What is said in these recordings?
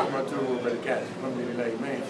warahmatullahi wabarakatuh. Alhamdulillah, man.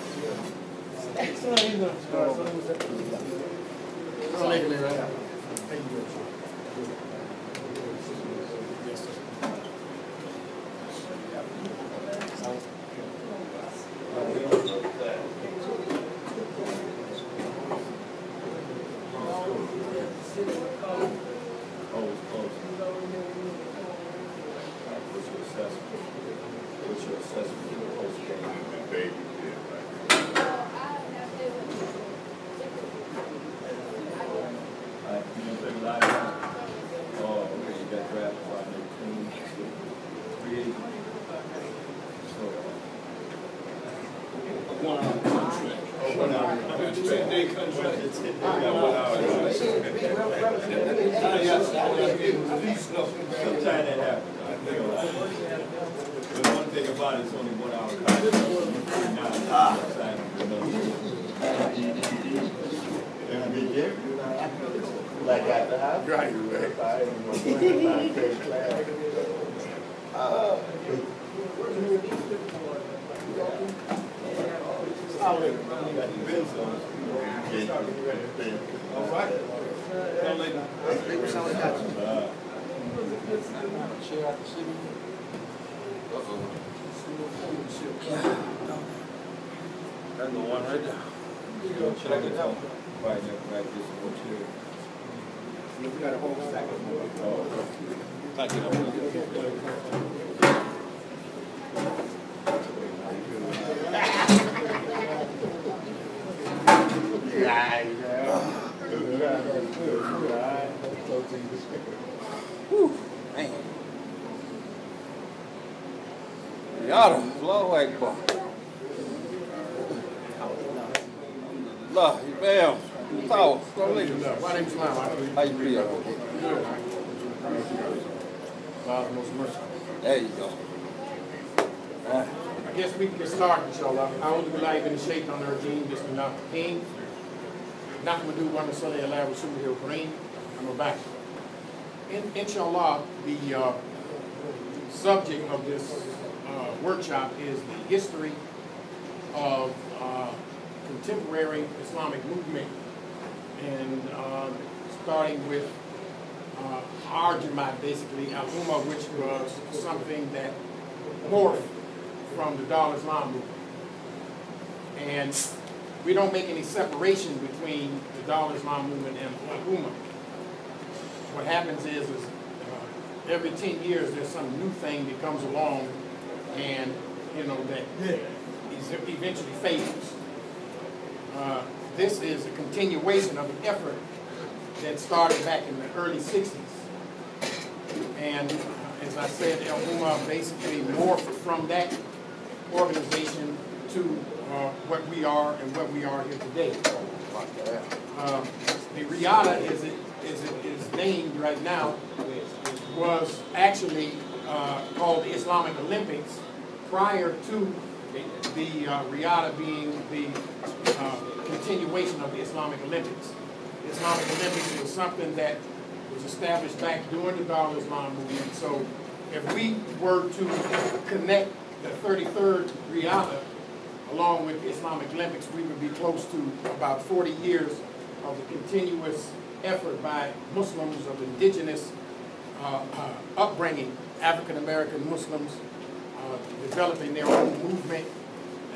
One thing about it, it's only 1 hour like at the house? Right. All right. Share out the city. That's the one right there. Should I get some? Right now, right this one too. We got a whole stack of more. Thank you. Man. Yada, Allahu Akbar. Allah, Imam, Muttawaf, my name's Imam. How you feel? God's most merciful. There you go. I guess we can start, inshallah. أعوذ بالله من الشيطان الرجيم بسم الله الرحمن الرحيم نحمده ونصلي على رسوله الكريم أما بعد. Inshallah, the subject of this workshop is the history of contemporary Islamic movement, and starting with our Jamaat, basically, Al-Ummah, which was something that morphed from the Dar Islam movement. And we don't make any separation between the Dar Islam movement and Al-Ummah. What happens is every 10 years there's some new thing that comes along, and that eventually fades. This is a continuation of an effort that started back in the early 60s. And as I said, Al-Ummah basically morphed from that organization to what we are and what we are here today. The Riyadh, as it is named right now, was actually called the Islamic Olympics prior to the Riyadh being the continuation of the Islamic Olympics. The Islamic Olympics was something that was established back during the Dar Islam movement. So if we were to connect the 33rd Riyadh along with the Islamic Olympics, we would be close to about 40 years of the continuous effort by Muslims of indigenous upbringing, African-American Muslims, developing their own movement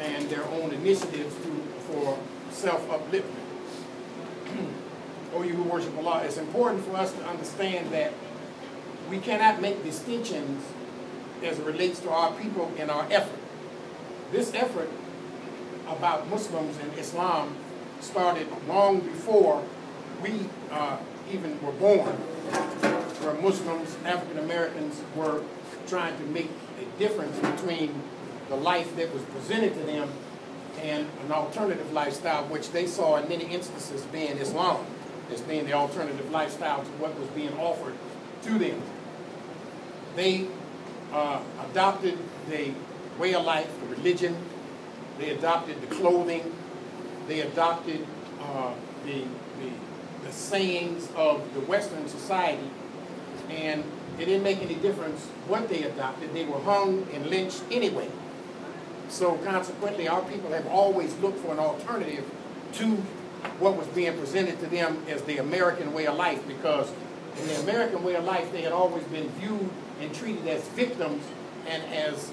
and their own initiatives for self-upliftment. Oh, you who worship Allah, it's important for us to understand that we cannot make distinctions as it relates to our people in our effort. This effort about Muslims and Islam started long before we even were born, where Muslims, African Americans, were trying to make a difference between the life that was presented to them and an alternative lifestyle, which they saw in many instances being Islam, as being the alternative lifestyle to what was being offered to them. They adopted the way of life, the religion, they adopted the clothing, they adopted the sayings of the Western society, and it didn't make any difference what they adopted. They were hung and lynched anyway. So consequently, our people have always looked for an alternative to what was being presented to them as the American way of life, because in the American way of life, they had always been viewed and treated as victims and as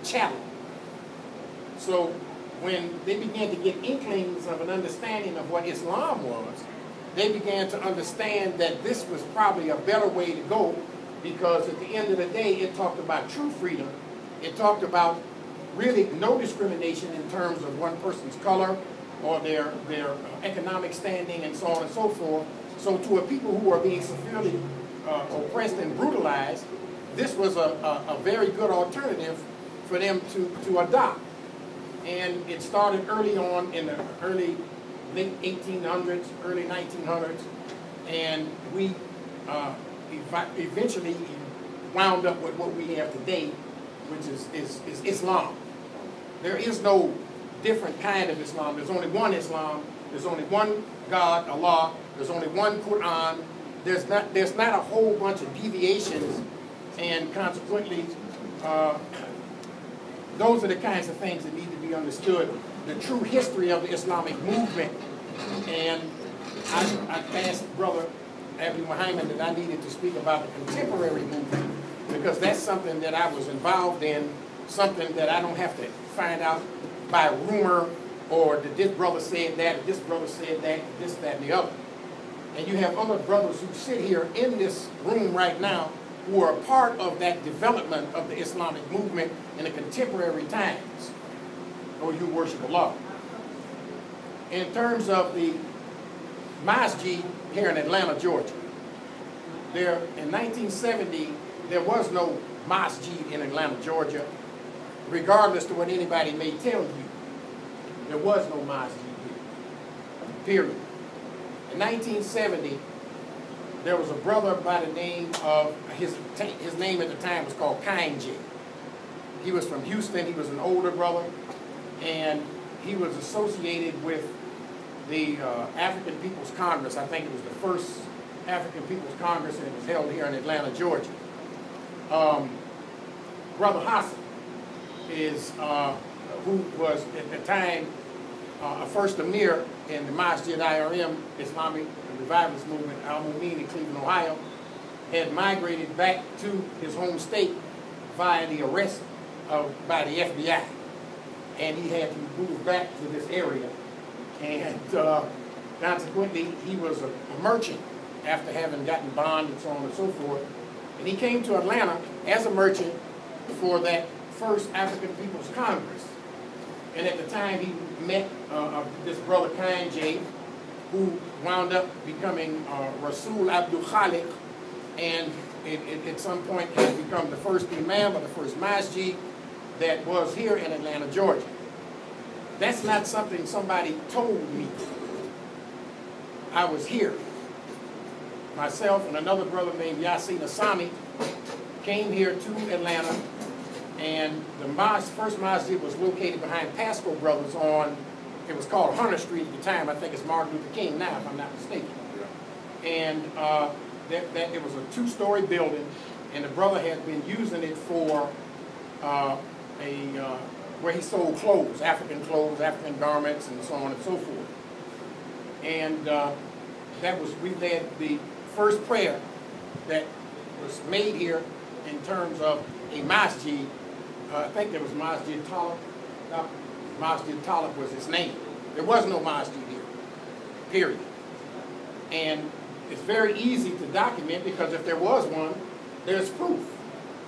chattel. So when they began to get inklings of an understanding of what Islam was, they began to understand that this was probably a better way to go, because at the end of the day, it talked about true freedom. It talked about really no discrimination in terms of one person's color or their economic standing and so on and so forth. So to a people who are being severely oppressed and brutalized, this was a very good alternative for them to adopt. And it started early on in the late 1800s, early 1900s, and we eventually wound up with what we have today, which is Islam. There is no different kind of Islam. There's only one Islam. There's only one God, Allah. There's only one Quran. There's not a whole bunch of deviations, and consequently, those are the kinds of things that need to be understood. The true history of the Islamic movement. And I asked Brother Abdur-Rahman that I needed to speak about the contemporary movement, because that's something that I was involved in, something that I don't have to find out by rumor, or that this brother said that, or this brother said that, this, that, and the other. And you have other brothers who sit here in this room right now who are a part of that development of the Islamic movement in the contemporary times, or you worship Allah. In terms of the masjid here in Atlanta, Georgia, in 1970, there was no masjid in Atlanta, Georgia, regardless to what anybody may tell you. There was no masjid here, period. In 1970, there was a brother by the name of, his name at the time was called Kind J. He was from Houston. He was an older brother, and he was associated with the African People's Congress. I think it was the first African People's Congress, and it was held here in Atlanta, Georgia. Brother Hassan is, who was at the time a first Amir in the Masjid IRM, Islamic Revivalist Movement, Al-Mumin in Cleveland, Ohio, had migrated back to his home state via the arrest by the FBI. And he had to move back to this area. And consequently, he was a merchant after having gotten bond and so on and so forth. And he came to Atlanta as a merchant for that first African People's Congress. And at the time, he met this brother Kind J, who wound up becoming Rasul Abdul Khaliq, and at some point had become the first Imam of the first masjid that was here in Atlanta, Georgia. That's not something somebody told me. I was here. Myself and another brother named Yasin Asami came here to Atlanta, and the first masjid was located behind Pasco Brothers on, it was called Hunter Street at the time. I think it's Martin Luther King now, if I'm not mistaken. And it was a two-story building, and the brother had been using it for where he sold clothes, African garments, and so on and so forth. And we led the first prayer that was made here in terms of a masjid. I think there was Masjid Talib. Masjid Talib was his name. There was no masjid here, period. And it's very easy to document, because if there was one, there's proof.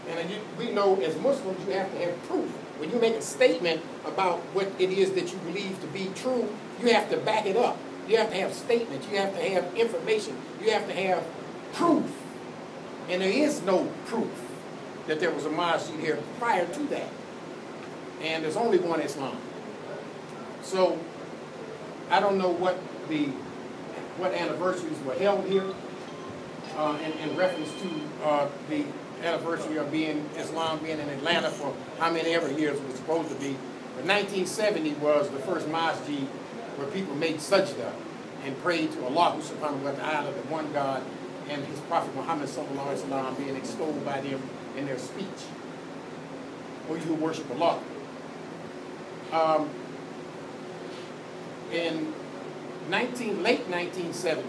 And we know as Muslims you have to have proof. When you make a statement about what it is that you believe to be true, you have to back it up. You have to have statements. You have to have information. You have to have proof. And there is no proof that there was a masjid here prior to that. And there's only one Islam. So I don't know what anniversaries were held here in reference to the anniversary of Islam being in Atlanta for how many ever years it was supposed to be. But 1970 was the first masjid where people made sajda and prayed to Allah subhanahu wa ta'ala, the one God, and his Prophet Muhammad sallallahu alaihi wasallam being extolled by them in their speech. Or you who worship Allah. In late 1970,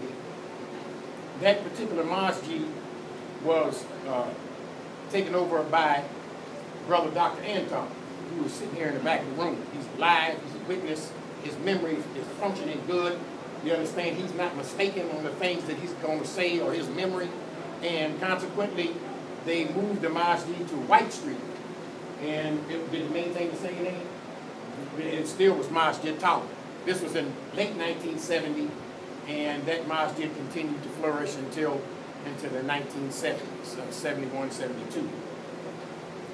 that particular masjid was taken over by Brother Dr. Anton, who was sitting here in the back of the room. He's alive, he's a witness, his memory is functioning good. You understand, he's not mistaken on the things that he's going to say or his memory. And consequently, they moved the masjid to White Street. And did it maintain the same name? It still was Masjid Tower. This was in late 1970, and that masjid continued to flourish until into the 1970s, 71, 72.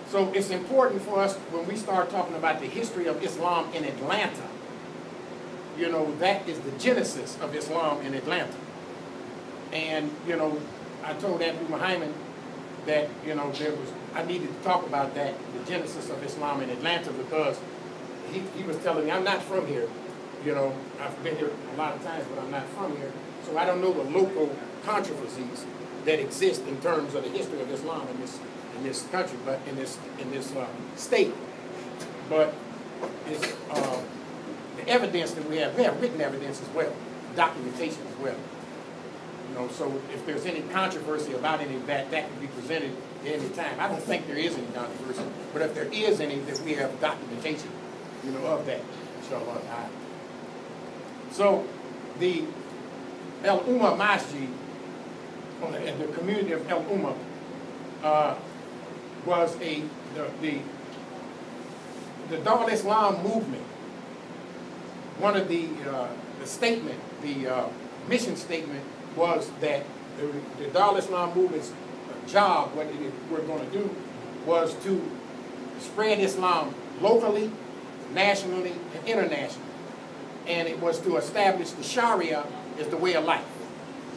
So it's important for us when we start talking about the history of Islam in Atlanta. You know, that is the genesis of Islam in Atlanta. And, you know, I told Abdur-Rahman that, you know, I needed to talk about that, the genesis of Islam in Atlanta, because he was telling me, I'm not from here. You know, I've been here a lot of times, but I'm not from here. So I don't know the local controversies that exist in terms of the history of Islam in this country, but in this state. But it's the evidence that we have written evidence as well, documentation as well. You know, so if there's any controversy about any of that, that can be presented at any time. I don't think there is any controversy, but if there is any, that we have documentation, you know, of that. Inshallah. So the El Ummah Masjid, in the community of El Ummah, was the Dar Islam movement. One of the statement, the mission statement was that the Dar Islam movement's job, what we're going to do, was to spread Islam locally, nationally, and internationally. And it was to establish the Sharia as the way of life.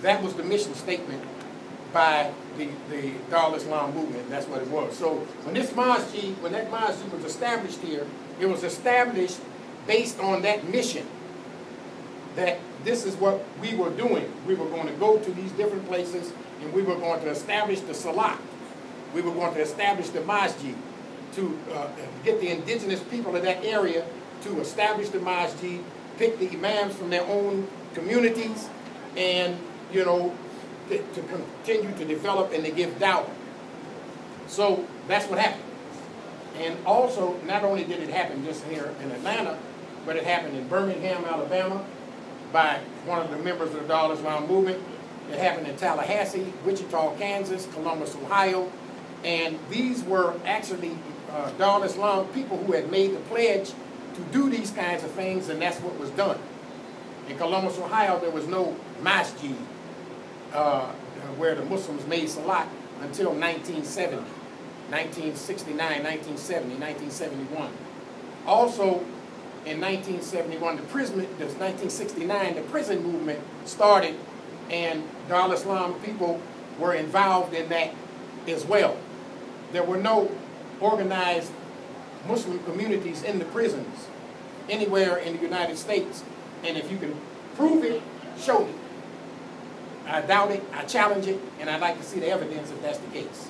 That was the mission statement by the Dar Islam movement, and that's what it was. So when that masjid was established here, it was established based on that mission, that this is what we were doing. We were going to go to these different places, and we were going to establish the salat. We were going to establish the masjid, to get the indigenous people of that area to establish the masjid, pick the imams from their own communities, and, you know, to continue to develop and to give dawah. So that's what happened. And also, not only did it happen just here in Atlanta, but it happened in Birmingham, Alabama, by one of the members of the Dar Islam movement. It happened in Tallahassee, Wichita, Kansas, Columbus, Ohio. And these were actually Dar Islam people who had made the pledge to do these kinds of things, and that's what was done. In Columbus, Ohio, there was no masjid where the Muslims made salat until 1970, 1969, 1970, 1971. Also, in 1971, 1969, the prison movement started, and Dar Islam people were involved in that as well. There were no organized Muslim communities in the prisons anywhere in the United States. And if you can prove it, show me. I doubt it, I challenge it, and I'd like to see the evidence if that's the case.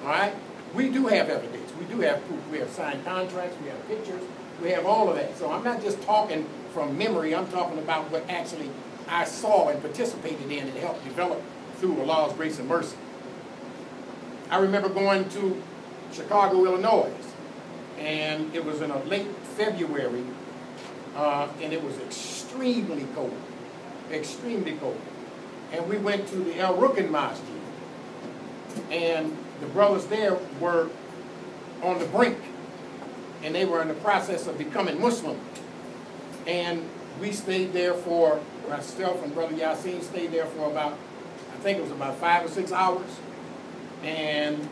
All right? We do have evidence. We do have proof. We have signed contracts, we have pictures, we have all of that. So I'm not just talking from memory, I'm talking about what actually I saw and participated in and helped develop through Allah's grace and mercy. I remember going to Chicago, Illinois, and it was in a late February, and it was extremely cold, extremely cold. And we went to the El Rukn Masjid, and the brothers there were on the brink, and they were in the process of becoming Muslim. And we stayed there for, myself and Brother Yasin stayed there for about, I think it was about 5 or 6 hours. And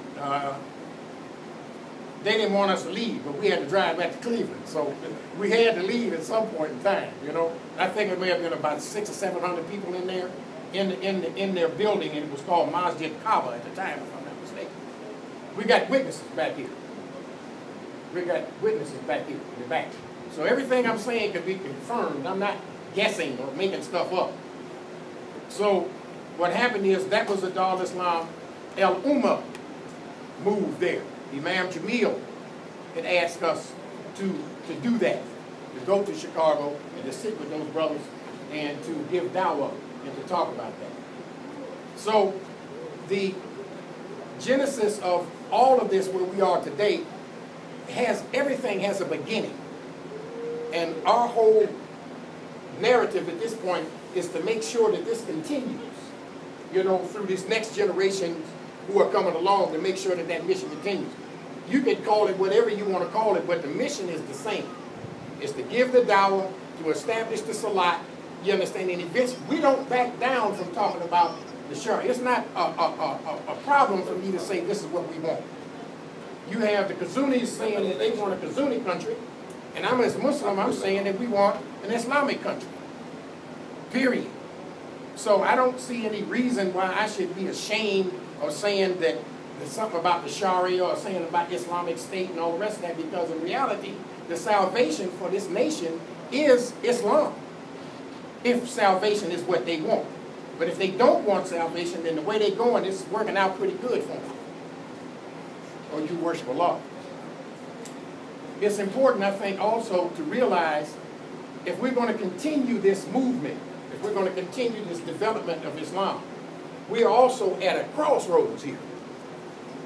they didn't want us to leave, but we had to drive back to Cleveland. So we had to leave at some point in time, you know. I think it may have been about 600 or 700 people in there, in their building, and it was called Masjid Kaaba at the time, if I'm not mistaken. We got witnesses back here. We got witnesses back here in the back. So everything I'm saying can be confirmed. I'm not guessing or making stuff up. So what happened is that was the Dar Islam El Ummah move there. Imam Jamil had asked us to do that. to go to Chicago and to sit with those brothers and to give dawah and to talk about that. So the genesis of all of this where we are today everything has a beginning. And our whole narrative at this point is to make sure that this continues, you know, through this next generation who are coming along, to make sure that that mission continues. You can call it whatever you want to call it, but the mission is the same. It's to give the dawah, to establish the salat, you understand, and eventually we don't back down from talking about the Sharia. It's not a problem for me to say this is what we want. You have the Kazunis saying that they want a Kazuni country, and I'm as a Muslim, I'm saying that we want an Islamic country, period. So I don't see any reason why I should be ashamed of saying that there's something about the Sharia or saying about Islamic State and all the rest of that, because in reality, the salvation for this nation is Islam, if salvation is what they want. But if they don't want salvation, then the way they're going is working out pretty good for them. Or you worship Allah. It's important, I think, also to realize if we're going to continue this movement, if we're going to continue this development of Islam, we are also at a crossroads here.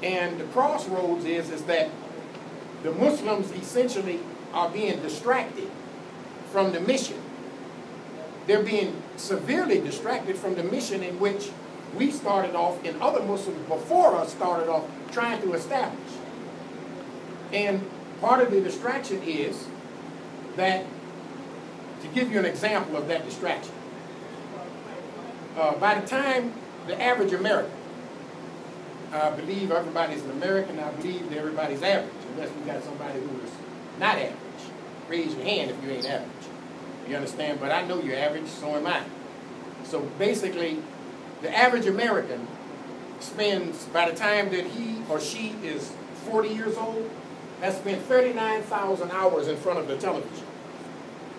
And the crossroads is that the Muslims essentially are being distracted from the mission. They're being severely distracted from the mission in which we started off and other Muslims before us started off trying to establish. And part of the distraction is that, to give you an example of that distraction, by the time the average American, I believe everybody's an American, I believe that everybody's average, unless we got somebody who is not average. Raise your hand if you ain't average. You understand? But I know you're average, so am I. So basically, the average American spends, by the time that he or she is 40 years old, has spent 39,000 hours in front of the television.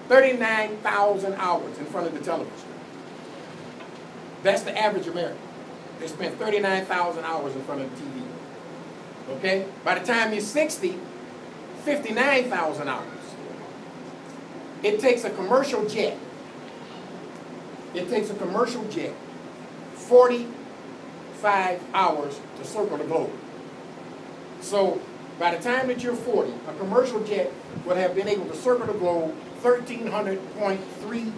39,000 hours in front of the television. That's the average American. They spend 39,000 hours in front of the TV. Okay? By the time you're 60, 59,000 hours. It takes a commercial jet. It takes a commercial jet 45 hours to circle the globe. So by the time that you're 40, a commercial jet would have been able to circle the globe 1,300.3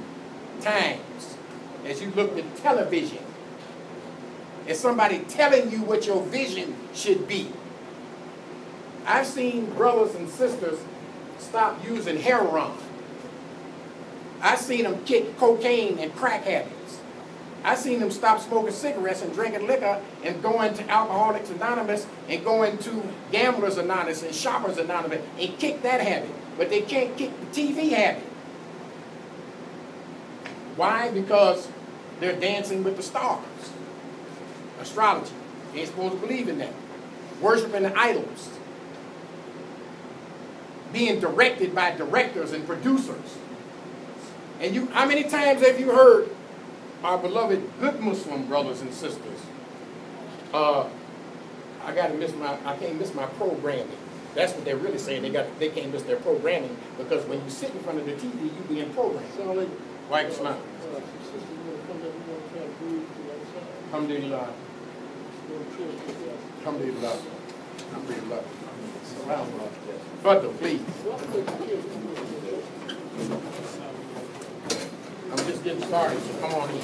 times as you looked at television. It's somebody telling you what your vision should be. I've seen brothers and sisters stop using heroin. I've seen them kick cocaine and crack habits. I've seen them stop smoking cigarettes and drinking liquor and go into Alcoholics Anonymous and go into Gamblers Anonymous and Shoppers Anonymous and kick that habit. But they can't kick the TV habit. Why? Because they're dancing with the stars. Astrology. You ain't supposed to believe in that. Worshiping the idols. Being directed by directors and producers. And you, how many times have you heard our beloved good Muslim brothers and sisters? I can't miss my programming. That's what they're really saying. They can't miss their programming because when you sit in front of the TV, you being programmed. White Islam. Alhamdulillah. Alhamdulillah. Alhamdulillah. Fadl, please. I'm just getting started, so come on in.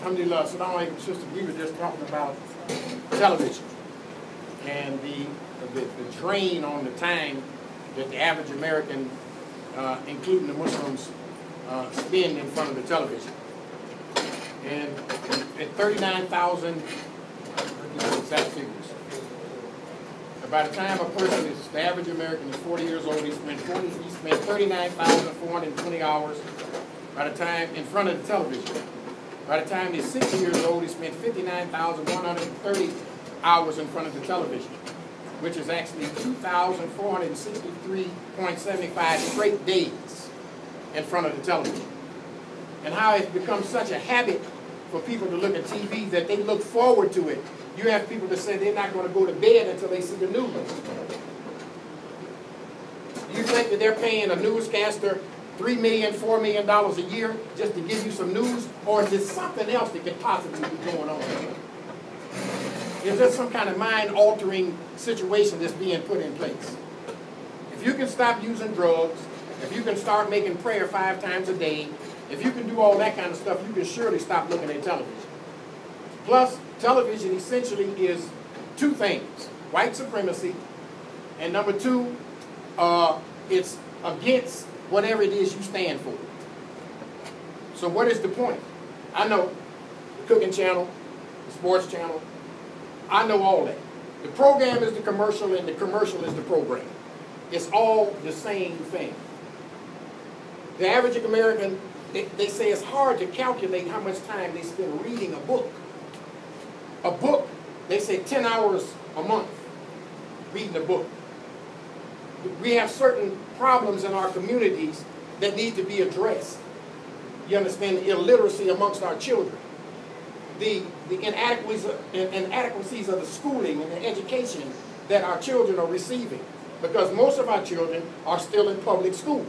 Alhamdulillah, Salam alaikum, sister. We were just talking about television and the drain on the time that the average American, including the Muslims, spend in front of the television. And at 39,000, exact figures. By the time a person is, the average American is 40 years old, he spent 39,420 hours by the time in front of the television. By the time he's 60 years old, he spent 59,130 hours in front of the television, which is actually 2,463.75 straight days in front of the television. And how it's become such a habit for people to look at TV that they look forward to it. You have people that say they're not going to go to bed until they see the news. You think that they're paying a newscaster $3 million, $4 million a year just to give you some news? Or is there something else that could possibly be going on? Is there some kind of mind-altering situation that's being put in place? If you can stop using drugs, if you can start making prayer 5 times a day, if you can do all that kind of stuff, you can surely stop looking at television. Plus, television essentially is 2 things: white supremacy, and number 2, it's against whatever it is you stand for. So what is the point? I know the cooking channel, the sports channel, I know all that. The program is the commercial and the commercial is the program. It's all the same thing. The average American, they say it's hard to calculate how much time they spend reading a book. A book, they say 10 hours a month reading a book. We have certain problems in our communities that need to be addressed. You understand, the illiteracy amongst our children, the inadequacies of the schooling and the education that our children are receiving, because most of our children are still in public schools.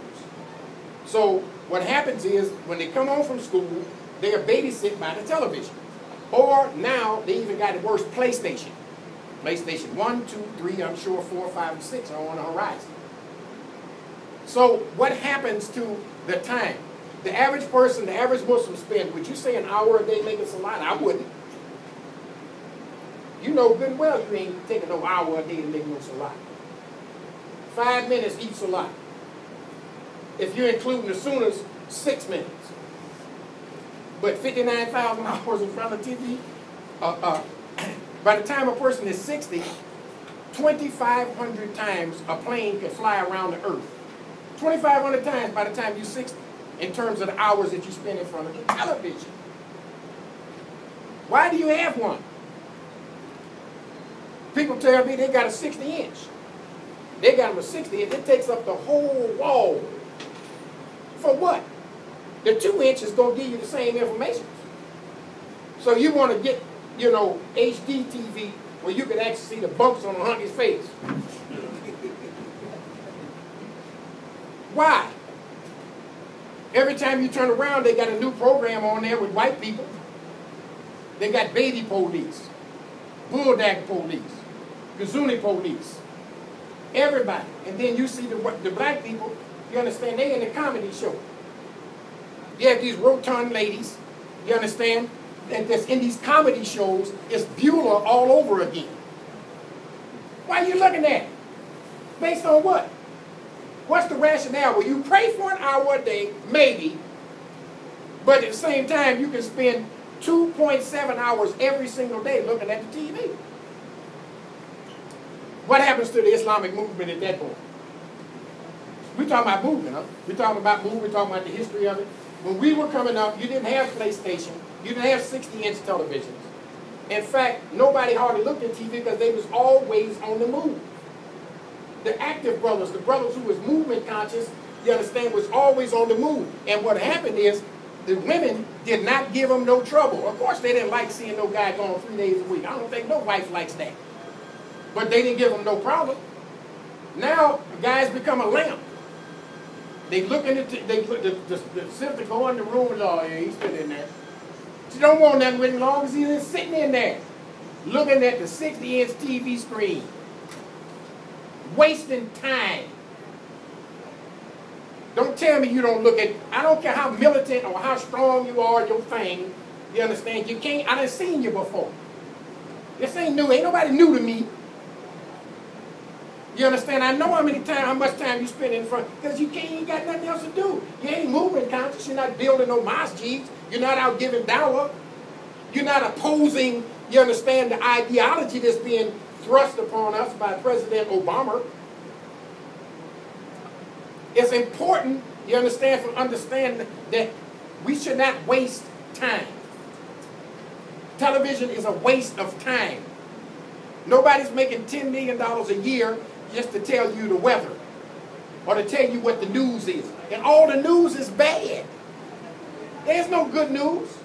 So what happens is, when they come home from school, they are babysit by the television. Or now, they even got it worse, PlayStation. PlayStation 1, 2, 3, I'm sure 4, 5, and 6 are on the horizon. So what happens to the time? The average person, the average Muslim spend, would you say an hour a day making salat? I wouldn't. You know good and well you ain't taking no hour a day to make no salat. 5 minutes each salat. If you're including the sunnahs, 6 minutes. But 59,000 hours in front of TV, by the time a person is 60, 2,500 times a plane can fly around the earth. 2,500 times by the time you're 60, in terms of the hours that you spend in front of the television. Why do you have one? People tell me they got a 60-inch. They got them a 60-inch. It takes up the whole wall. For what? The 2-inch is going to give you the same information. So you want to get, you know, HD TV where you can actually see the bumps on a hunky's face. Why? Every time you turn around, they got a new program on there with white people. They got baby police, bulldog police, Kazuni police, everybody. And then you see the black people, you understand, they in the comedy show. You have these rotund ladies, you understand, that's in these comedy shows. It's Bueller all over again. Why are you looking at it? Based on what? What's the rationale? Well, you pray for an hour a day, maybe, but at the same time, you can spend 2.7 hours every single day looking at the TV. What happens to the Islamic movement at that point? We're talking about movement, huh? We're talking about movement, we're talking about the history of it. When we were coming up, you didn't have PlayStation, you didn't have 60-inch televisions. In fact, nobody hardly looked at TV because they was always on the move. The active brothers, the brothers who was movement conscious, you understand, was always on the move. And what happened is, the women did not give them no trouble. Of course, they didn't like seeing no guy going 3 days a week. I don't think no wife likes that. But they didn't give them no problem. Now, guys become a lamp. They look in the sister go in the room and oh, yeah, he's sitting in there. She don't want nothing with him as long as he's just sitting in there, looking at the 60-inch TV screen, wasting time. Don't tell me you don't look at, I don't care how militant or how strong you are, your thing, You understand? You can't, I done seen you before. This ain't new. Ain't nobody new to me. You understand? I know how much time you spend in front, because you ain't got nothing else to do. You ain't moving conscious. You're not building no masjids. You're not out giving dawah. You're not opposing, you understand, the ideology that's being thrust upon us by President Obama. It's important, you understand that we should not waste time. Television is a waste of time. Nobody's making $10 million a year just to tell you the weather or to tell you what the news is. And all the news is bad. There's no good news.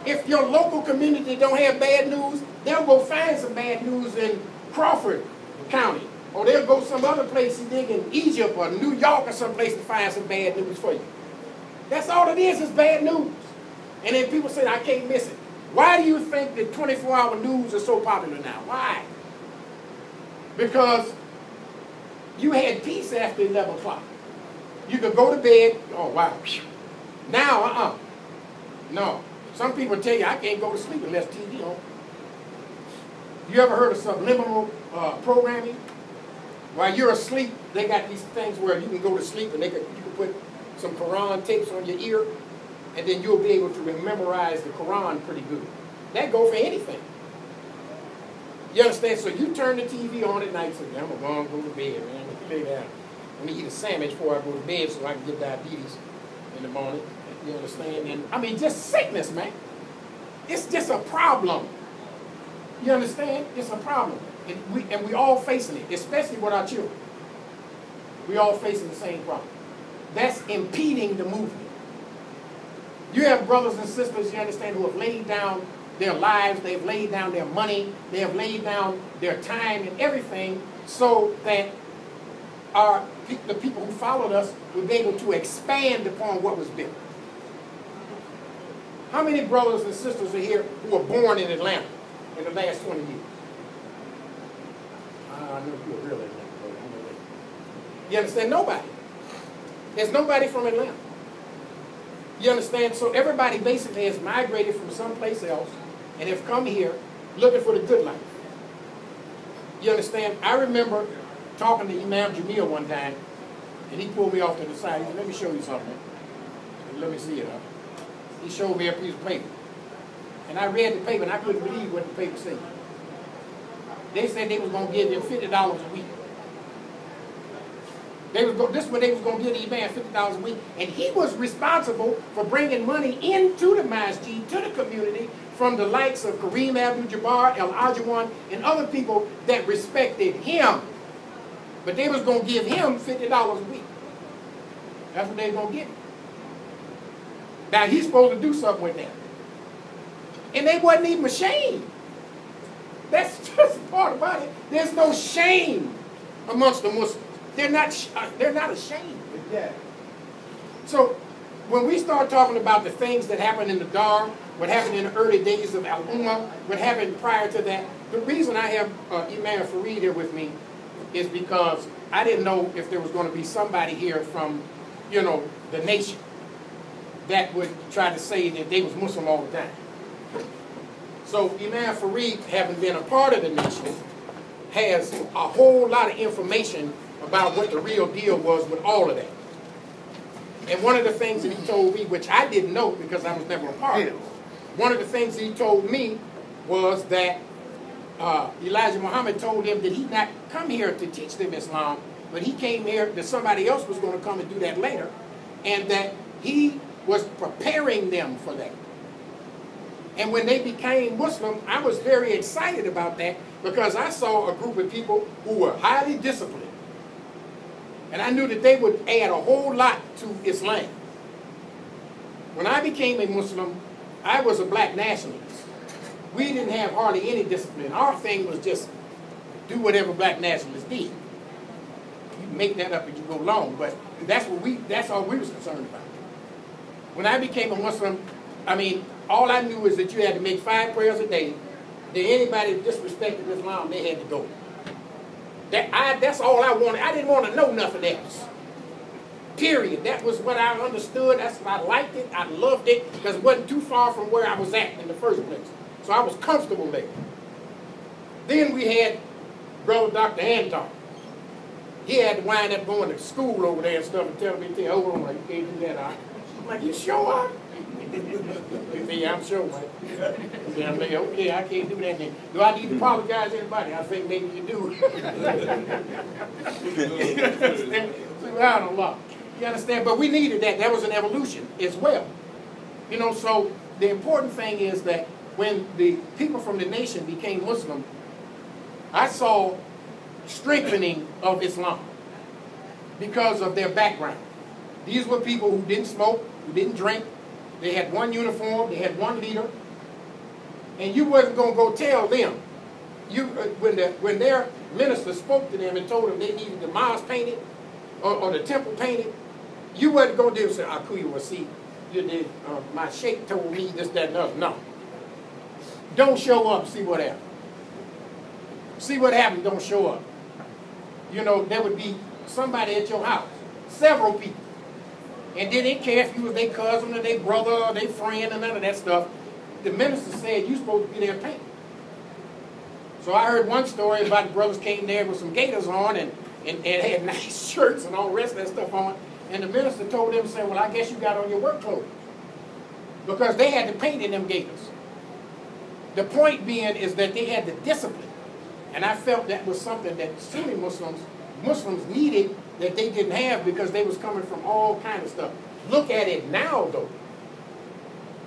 If your local community don't have bad news, they'll go find some bad news in Crawford County. Or they'll go some other place and dig in Egypt or New York or someplace to find some bad news for you. That's all it is bad news. And then people say, I can't miss it. Why do you think that 24-hour news is so popular now? Why? Because you had peace after 11 o'clock. You could go to bed. Oh, wow. Now, no. Some people tell you, I can't go to sleep unless TV on. You ever heard of subliminal programming? While you're asleep, they got these things where you can go to sleep and you can put some Quran tapes on your ear, and then you'll be able to memorize the Quran pretty good. That goes for anything. You understand? So you turn the TV on at night, so I'm going to go to bed, man. Lay down. Let me eat a sandwich before I go to bed so I can get diabetes in the morning. You understand? And I mean, just sickness, man. It's just a problem. You understand? It's a problem. And we all facing it, especially with our children. We all facing the same problem. That's impeding the movement. You have brothers and sisters, you understand, who have laid down their lives, they've laid down their money, they have laid down their time and everything so that the people who followed us would be able to expand upon what was built. How many brothers and sisters are here who were born in Atlanta in the last 20 years? I know you're real Atlanta, brother. I know that. You understand? Nobody. There's nobody from Atlanta. You understand? So everybody basically has migrated from someplace else and have come here looking for the good life. You understand? I remember talking to Imam Jamil one time, and he pulled me off to the side. He said, let me show you something. Let me see it. He showed me a piece of paper. And I read the paper, and I couldn't believe what the paper said. They said they was going to give him $50 a week. This is what they was going to give the Imam, $50 a week. And he was responsible for bringing money into the masjid, to the community, from the likes of Kareem Abdul-Jabbar, El Ajawan, and other people that respected him. But they was going to give him $50 a week. That's what they was going to give him. Now he's supposed to do something with that. And they wasn't even ashamed. That's just the part about it. There's no shame amongst the Muslims. They're not ashamed. Yeah. So when we start talking about the things that happened in the Dar, what happened in the early days of Al-Ummah, what happened prior to that, the reason I have Imam Fareed here with me is because I didn't know if there was going to be somebody here from, you know, the nation that would try to say that they was Muslim all the time. So Imam Fareed, having been a part of the nation, has a whole lot of information about what the real deal was with all of that. And one of the things that he told me, which I didn't know because I was never a part of it, one of the things he told me was that Elijah Muhammad told him that he'd not come here to teach them Islam, but he came here, that somebody else was going to come and do that later, and that he was preparing them for that. And when they became Muslim, I was very excited about that because I saw a group of people who were highly disciplined. And I knew that they would add a whole lot to Islam. When I became a Muslim, I was a black nationalist. We didn't have hardly any discipline. Our thing was just do whatever black nationalists did. You make that up as you go along, but that's all we was concerned about. When I became a Muslim, I mean, all I knew is that you had to make 5 prayers a day. That anybody that disrespected Islam, they had to go. That's all I wanted. I didn't want to know nothing else. Period. That was what I understood. That's what I liked it. I loved it because it wasn't too far from where I was at in the first place. So I was comfortable there. Then we had Brother Dr. Antar. He had to wind up going to school over there and stuff and telling me, hold on, you can't do that. I'm like, you sure? He said, yeah, I'm sure, man. I'm like, okay, I can't do that then. Do I need to apologize to anybody? I think maybe you do. I don't know. You understand? But we needed that. That was an evolution as well. You know, so the important thing is that when the people from the nation became Muslim, I saw strengthening of Islam because of their background. These were people who didn't smoke, who didn't drink. They had one uniform, they had one leader. And you wasn't going to go tell them. When their minister spoke to them and told them they needed the mosque painted or the temple painted, you wasn't going to do say, Akuya, well, see, you did, my sheikh told me this, that, and other. No. Don't show up, see what happens. See what happens, don't show up. You know, there would be somebody at your house, several people. And they didn't care if you was their cousin or their brother or their friend or none of that stuff. The minister said you supposed to be there painting. So I heard one story about the brothers came there with some gaiters on and had nice shirts and all the rest of that stuff on. And the minister told them, said, well, I guess you got on your work clothes. Because they had to paint in them gaiters. The point being is that they had the discipline. And I felt that was something that Sunni Muslims needed that they didn't have because they was coming from all kind of stuff. Look at it now, though.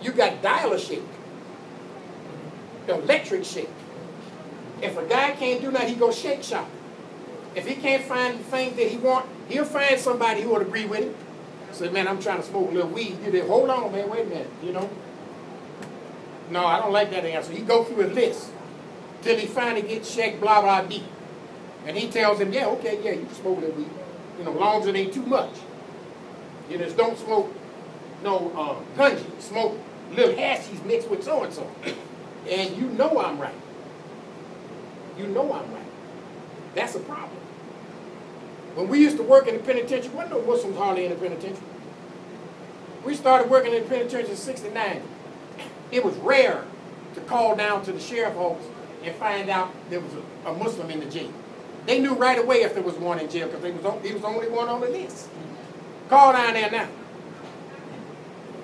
You got dial-a-shake, electric shake. If a guy can't do nothing, he go shake shop. If he can't find the things that he want, he'll find somebody who would agree with him. Say, man, I'm trying to smoke a little weed. You did, hold on, man, wait a minute, you know. No, I don't like that answer. He go through a list till he finally gets shake, blah, blah, D. And he tells him, yeah, okay, yeah, you can smoke a little weed. You know, as long as it ain't too much. You just don't smoke no punji. Smoke little hashies mixed with so-and-so. And you know I'm right. You know I'm right. That's a problem. When we used to work in the penitentiary, there wasn't no Muslims hardly in the penitentiary. We started working in the penitentiary in '69. It was rare to call down to the sheriff's office and find out there was a Muslim in the jail. They knew right away if there was one in jail because he was the only one on the list. Call down there now.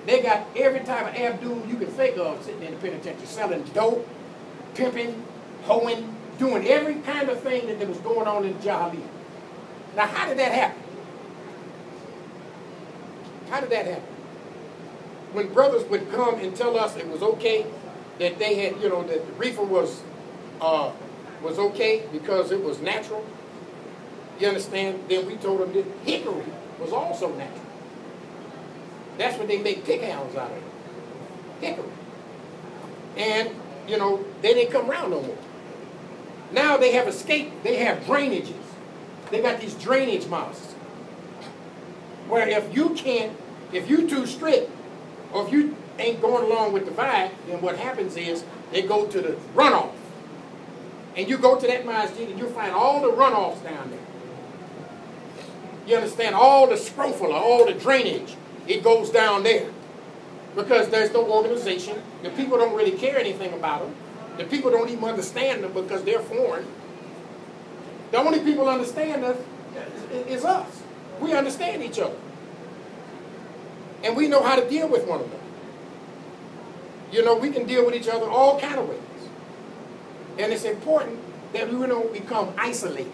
They got every type of Abdul you can think of sitting in the penitentiary, selling dope, pimping, hoeing, doing every kind of thing that was going on in Jahiliyyah. Now, how did that happen? How did that happen? When brothers would come and tell us it was okay, that they had, you know, that the reefer was okay because it was natural, you understand? Then we told them that hickory was also natural. That's what they make pig hounds out of. Hickory. And, you know, they didn't come around no more. Now they have escaped. They have drainages. They got these drainage mosques. Where if you too strict, or if you ain't going along with the vibe, then what happens is they go to the runoff. And you go to that masjid and you'll find all the runoffs down there. You understand? All the scrofula, all the drainage, it goes down there. Because there's no organization. The people don't really care anything about them. The people don't even understand them because they're foreign. The only people who understand us is us. We understand each other. And we know how to deal with one another. You know, we can deal with each other all kind of ways. And it's important that we don't become isolated.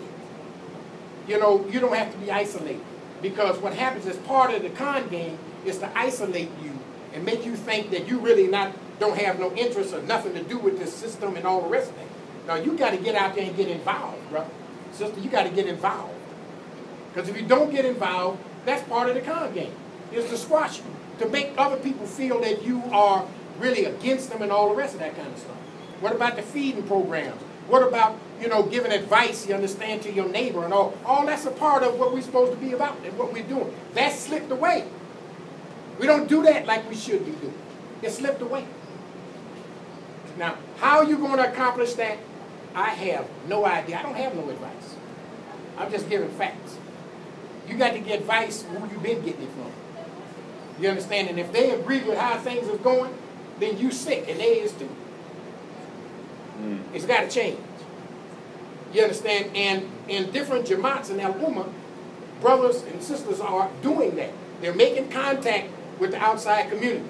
You know, you don't have to be isolated. Because what happens is part of the con game is to isolate you and make you think that you really don't have no interest or nothing to do with this system and all the rest of it. Now, you got to get out there and get involved, brother. Sister, you got to get involved. Because if you don't get involved, that's part of the con game. Is to squash you. To make other people feel that you are really against them and all the rest of that kind of stuff. What about the feeding programs? What about, you know, giving advice, you understand, to your neighbor and all? All that's a part of what we're supposed to be about and what we're doing. That's slipped away. We don't do that like we should be doing. It slipped away. Now, how are you going to accomplish that? I have no idea. I don't have no advice. I'm just giving facts. You got to get advice who you been getting it from. You understand? And if they agree with how things are going, then you sick, and they is too. It's got to change. You understand? And in different Jamaats in Al-Ummah, brothers and sisters are doing that. They're making contact with the outside community.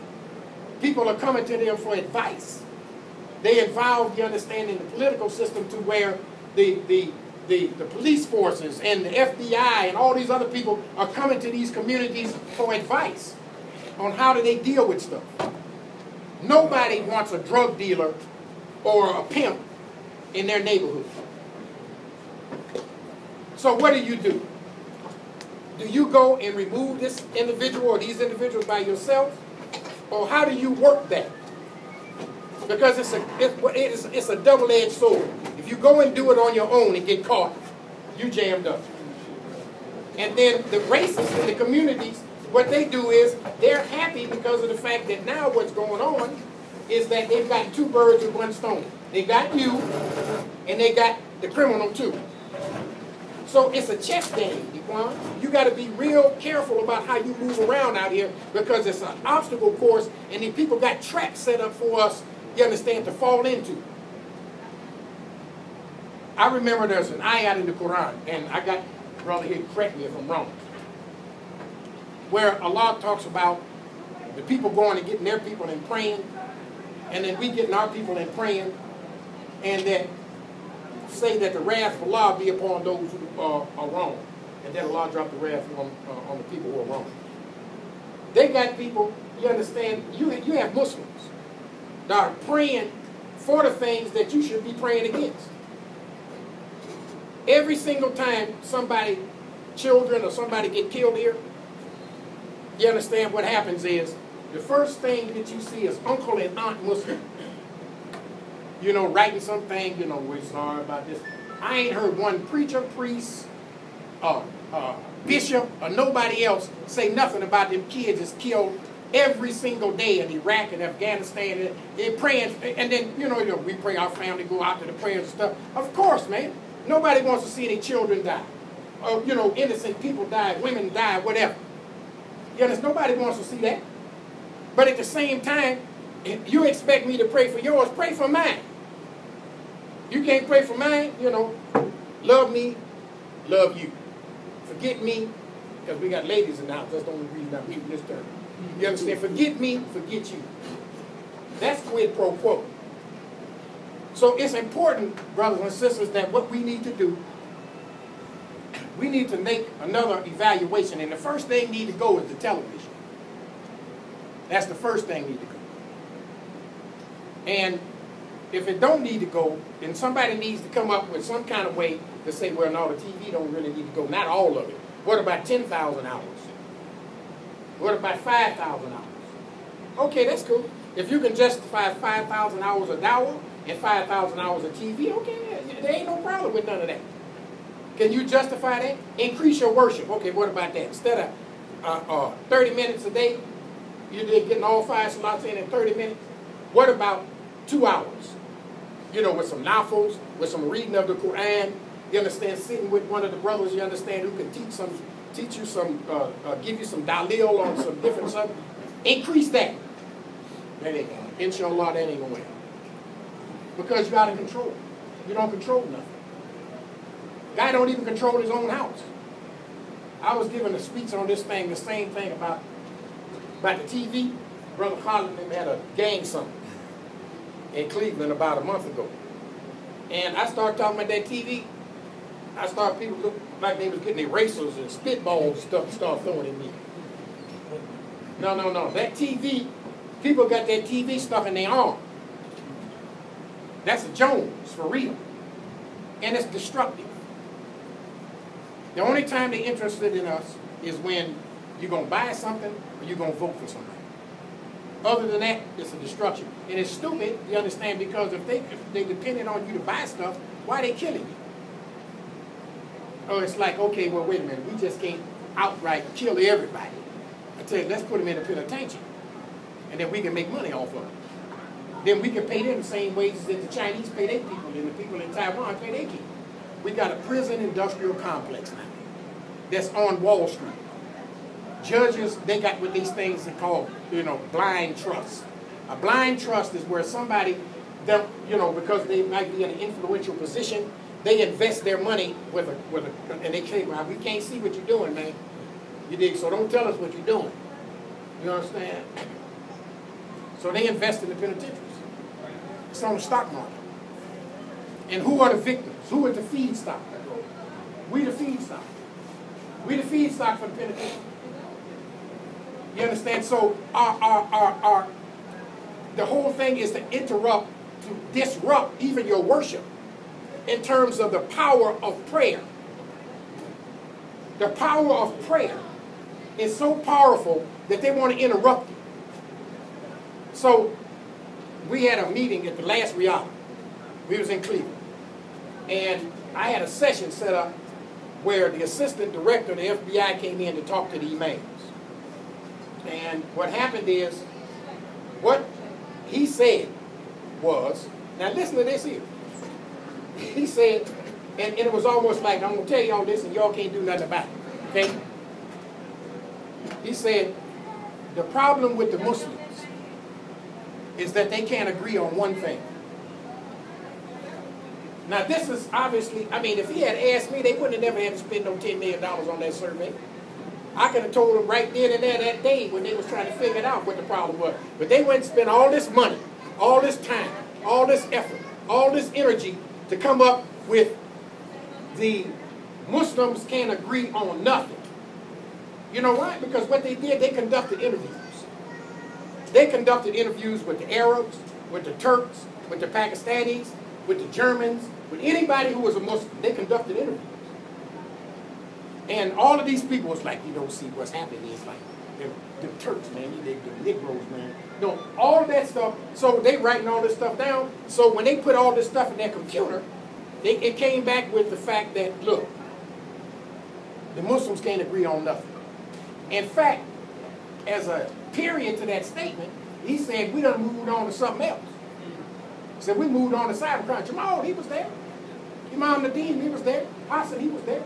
People are coming to them for advice. They involve, you understand, in the political system to where the police forces and the FBI and all these other people are coming to these communities for advice on how do they deal with stuff. Nobody wants a drug dealer or a pimp in their neighborhood. So what do? Do you go and remove this individual or these individuals by yourself? Or how do you work that? Because it's a double-edged sword. If you go and do it on your own and get caught, you jammed up. And then the racists in the communities, what they do is they're happy because of the fact that now what's going on is that they've got two birds with one stone. They got you, and they got the criminal too. So it's a chess game, Ikhwan. You got to be real careful about how you move around out here because it's an obstacle course, and these people got traps set up for us, you understand, to fall into. I remember there's an ayat in the Quran, and I got brother here to correct me if I'm wrong, where Allah talks about the people going and getting their people and praying, and then we getting our people and praying, and that say that the wrath of Allah be upon those who are wrong, and then Allah drop the wrath on the people who are wrong. They got people, you understand, you have Muslims that are praying for the things that you should be praying against. Every single time somebody, children or somebody get killed here, you understand what happens is, the first thing that you see is uncle and aunt Muslim, you know, writing something, you know, we're sorry about this. I ain't heard one preacher, priest, bishop, or nobody else say nothing about them kids that's killed every single day in Iraq and Afghanistan. They're praying, and then, you know, we pray our family, go out to the prayers and stuff. Of course, man. Nobody wants to see their children die. Or, you know, innocent people die, women die, whatever. You understand? Nobody wants to see that. But at the same time, if you expect me to pray for yours, pray for mine. You can't pray for mine, you know. Love me, love you. Forget me, because we got ladies in the house. That's the only reason I'm using this term. You understand? Forget me, forget you. That's quid pro quo. So it's important, brothers and sisters, that what we need to do, we need to make another evaluation. And the first thing need to go is the television. That's the first thing need to go. And if it don't need to go, then somebody needs to come up with some kind of way to say, well, no, the TV don't really need to go. Not all of it. What about 10,000 hours? What about 5,000 hours? Okay, that's cool. If you can justify 5,000 hours of dawah and 5,000 hours of TV, okay, there ain't no problem with none of that. Can you justify that? Increase your worship. Okay, what about that? Instead of 30 minutes a day, you're getting all 5 salats in 30 minutes. What about 2 hours? You know, with some nafils, with some reading of the Quran, you understand, sitting with one of the brothers, you understand, who can teach you some, give you some dalil on some different subjects. Increase that. That ain't gonna, inshallah, that ain't gonna happen. Because you out of control. You don't control nothing. Guy don't even control his own house. I was giving a speech on this thing, the same thing about the TV. Brother Khalid had a gang something in Cleveland about a month ago. And I started talking about that TV. I started, people look like they was getting erasers and spitballs and stuff and start throwing at me. No. That TV, people got that TV stuff in their arm. That's a Jones, for real. And it's destructive. The only time they're interested in us is when you're going to buy something or you're going to vote for somebody. Other than that, it's a destruction. And it's stupid, you understand, because if they depended on you to buy stuff, why are they killing you? Oh, it's like, okay, well, wait a minute. We just can't outright kill everybody. I tell you, let's put them in a penitentiary. And then we can make money off of them. Then we can pay them the same wages that the Chinese pay their people and the people in Taiwan pay their people. We got a prison industrial complex now. that's on Wall Street. Judges, they got what these things they call, blind trust. A blind trust is where somebody, because they might be in an influential position, they invest their money and they say, well, we can't see what you're doing, man. You dig? So don't tell us what you're doing. You understand? So they invest in the penitentiaries. It's on the stock market. And who are the victims? Who are the feedstock? We the feedstock. We the feedstock for the penitentiary. You understand? So the whole thing is to disrupt even your worship in terms of the power of prayer. The power of prayer is so powerful that they want to interrupt you. So we had a meeting at the last reality. We was in Cleveland. And I had a session set up where the assistant director of the FBI came in to talk to the imams. And what happened is, what he said was, now listen to this here. He said, and it was almost like, I'm going to tell y'all this and y'all can't do nothing about it. Okay? He said, the problem with the Muslims is that they can't agree on one thing. Now this is obviously, if he had asked me, they wouldn't have never had to spend no $10 million on that survey. I could have told them right then and there that day when they was trying to figure out what the problem was. But they went and spent all this money, all this time, all this effort, all this energy to come up with the Muslims can't agree on nothing. You know why? Because what they did, they conducted interviews. They conducted interviews with the Arabs, with the Turks, with the Pakistanis, with the Germans, with anybody who was a Muslim. They conducted interviews. And all of these people was like, see what's happening is like, the Turks, man, the Negroes, man. All of that stuff. So they writing all this stuff down. So when they put all this stuff in their computer, it came back with the fact that, look, the Muslims can't agree on nothing. In fact, as a period to that statement, he said, we done moved on to something else. He said, we moved on to cybercrime. Jamal, he was there. Imam Nadeem, he was there. Hassan, he was there.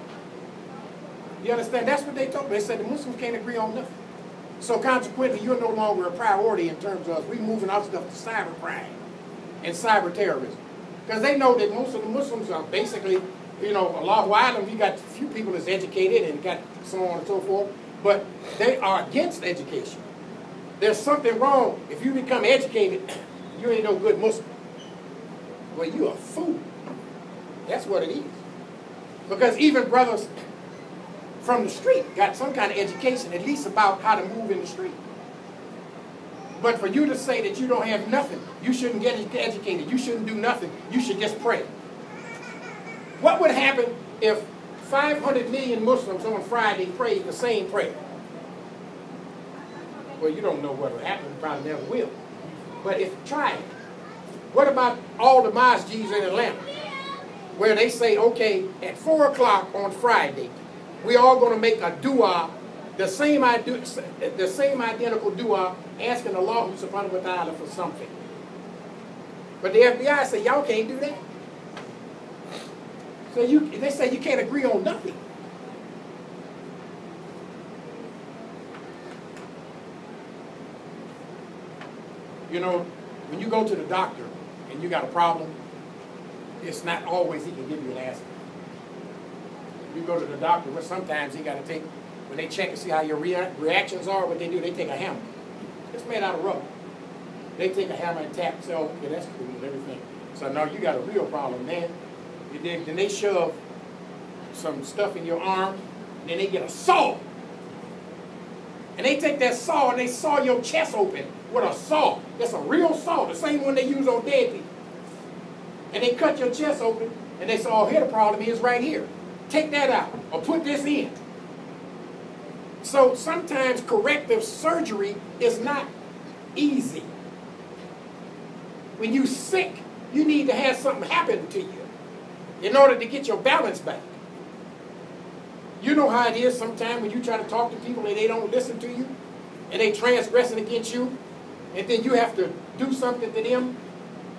You understand? That's what they told me. They said the Muslims can't agree on nothing. So consequently, you're no longer a priority in terms of we moving our stuff to cybercrime and cyber terrorism. Because they know that most of the Muslims are basically, Allahu Alam, you got a few people that's educated and got so on and so forth, but they are against education. There's something wrong. If you become educated, you ain't no good Muslim. Well, you a fool. That's what it is. Because even brothers from the street got some kind of education, at least about how to move in the street. But for you to say that you don't have nothing, you shouldn't get educated, you shouldn't do nothing, you should just pray. What would happen if 500 million Muslims on Friday prayed the same prayer? Well, you don't know what will happen, you probably never will. But if try it. What about all the masjids in Atlanta, where they say, okay, at 4 o'clock on Friday, we all going to make a dua, the same identical dua, asking Allah subhanahu wa ta'ala for something. But the FBI say, y'all can't do that. So they say you can't agree on nothing. When you go to the doctor and you got a problem, it's not always he can give you an answer. You go to the doctor, but sometimes he got to take, when they check and see how your reactions are, what they do, they take a hammer. It's made out of rubber. They take a hammer and tap and say, oh, okay, that's cool and everything. So now you got a real problem, man. Then they shove some stuff in your arm, and then they get a saw. And they take that saw and they saw your chest open with a saw. That's a real saw, the same one they use on dead people. And they cut your chest open, and they say, oh, here the problem is right here. Take that out, or put this in. So sometimes corrective surgery is not easy. When you're sick, you need to have something happen to you in order to get your balance back. You know how it is sometimes when you try to talk to people and they don't listen to you, and they transgressing against you, and then you have to do something to them,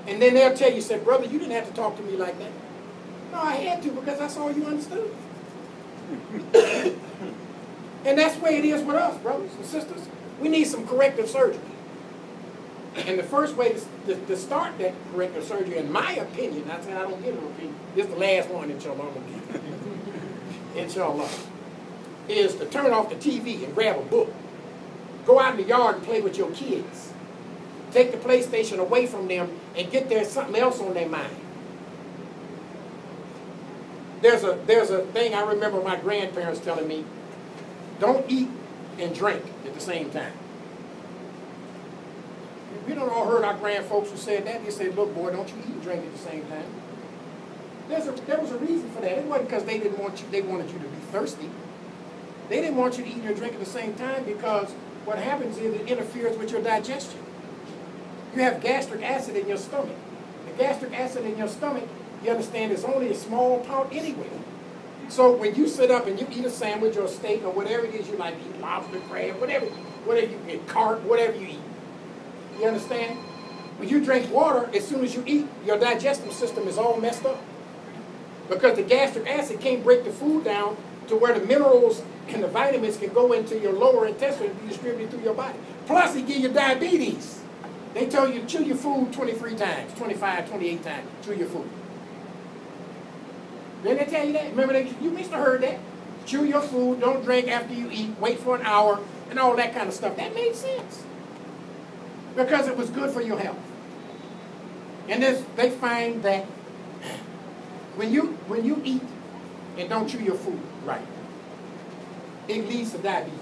and then they'll tell you, say, brother, you didn't have to talk to me like that. No, I had to because that's all you understood. And that's the way it is with us, brothers and sisters. We need some corrective surgery. And the first way to start that corrective surgery, in my opinion, not saying I don't give an opinion, this is the last one, inshallah, I'm going to give. Inshallah, is to turn off the TV and grab a book. Go out in the yard and play with your kids. Take the PlayStation away from them and get there something else on their mind. There's a thing I remember my grandparents telling me, don't eat and drink at the same time. We don't all heard our grand folks who said that. They said, look, boy, don't you eat and drink at the same time. There was a reason for that. It wasn't because they wanted you to be thirsty. They didn't want you to eat and drink at the same time because what happens is it interferes with your digestion. You have gastric acid in your stomach. The gastric acid in your stomach, you understand, is only a small part anyway. So when you sit up and you eat a sandwich or a steak or whatever it is you like to eat, lobster, crab, whatever you get, carp, whatever you eat. You understand? When you drink water, as soon as you eat, your digestive system is all messed up. Because the gastric acid can't break the food down to where the minerals and the vitamins can go into your lower intestine and be distributed through your body. Plus, it gives you diabetes. They tell you to chew your food 23 times, 25, 28 times, chew your food. Didn't they tell you that? Remember, you must have heard that. Chew your food, don't drink after you eat, wait for an hour, and all that kind of stuff. That made sense. Because it was good for your health. And they find that when you eat and don't chew your food right, it leads to diabetes.